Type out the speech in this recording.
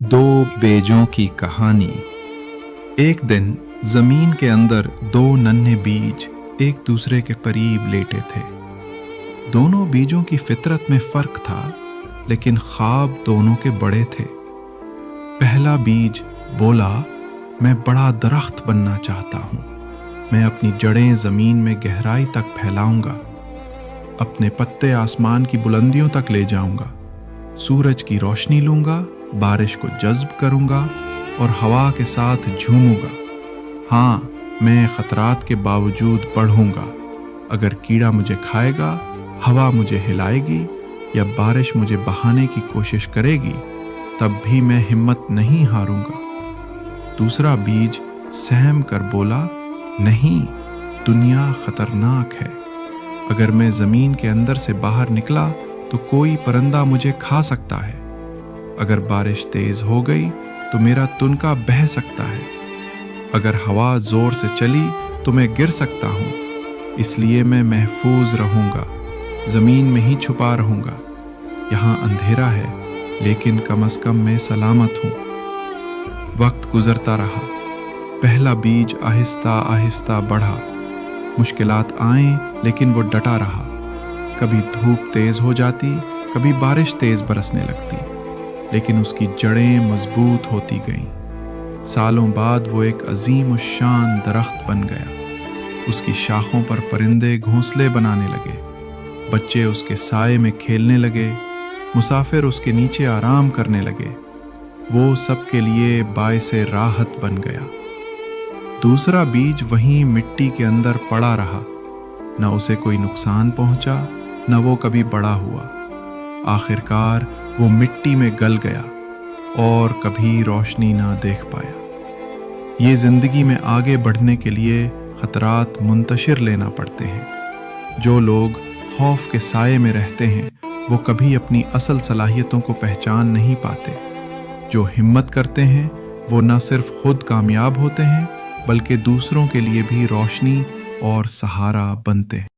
दो बेजों की कहानी। एक दिन जमीन के अंदर दो नन्हे बीज एक दूसरे के करीब लेटे थे। दोनों बीजों की फितरत में फर्क था, लेकिन ख्वाब दोनों के बड़े थे। पहला बीज बोला, मैं बड़ा दरख्त बनना चाहता हूँ। मैं अपनी जड़ें जमीन में गहराई तक फैलाऊंगा, अपने पत्ते आसमान की बुलंदियों तक ले जाऊंगा, सूरज की रोशनी लूंगा, बारिश को जज्ब करूंगा और हवा के साथ झूमूंगा। हाँ, मैं खतरात के बावजूद बढ़ूंगा। अगर कीड़ा मुझे खाएगा, हवा मुझे हिलाएगी या बारिश मुझे बहाने की कोशिश करेगी, तब भी मैं हिम्मत नहीं हारूंगा। दूसरा बीज सहम कर बोला, नहीं, दुनिया खतरनाक है। अगर मैं जमीन के अंदर से बाहर निकला तो कोई परिंदा मुझे खा सकता है। अगर बारिश तेज हो गई तो मेरा तुनका बह सकता है। अगर हवा जोर से चली तो मैं गिर सकता हूँ। इसलिए मैं महफूज रहूँगा, जमीन में ही छुपा रहूँगा। यहाँ अंधेरा है, लेकिन कम से कम मैं सलामत हूँ। वक्त गुजरता रहा। पहला बीज आहिस्ता आहिस्ता बढ़ा। मुश्किलात आए, लेकिन वो डटा रहा। कभी धूप तेज हो जाती, कभी बारिश तेज बरसने लगती, लेकिन उसकी जड़ें मजबूत होती गईं। सालों बाद वो एक अजीम शान दरख्त बन गया। उसकी शाखों पर परिंदे घोंसले बनाने लगे, बच्चे उसके साए में खेलने लगे, मुसाफिर उसके नीचे आराम करने लगे। वो सबके लिए बाइसे राहत बन गया। दूसरा बीज वहीं मिट्टी के अंदर पड़ा रहा। न उसे कोई नुकसान पहुंचा, न वो कभी बड़ा हुआ। आखिरकार वो मिट्टी में गल गया और कभी रोशनी ना देख पाया। ये जिंदगी में आगे बढ़ने के लिए खतरात मुंतशिर लेना पड़ते हैं। जो लोग खौफ के साए में रहते हैं, वो कभी अपनी असल सलाहियतों को पहचान नहीं पाते। जो हिम्मत करते हैं, वो न सिर्फ खुद कामयाब होते हैं, बल्कि दूसरों के लिए भी रोशनी और सहारा बनते हैं।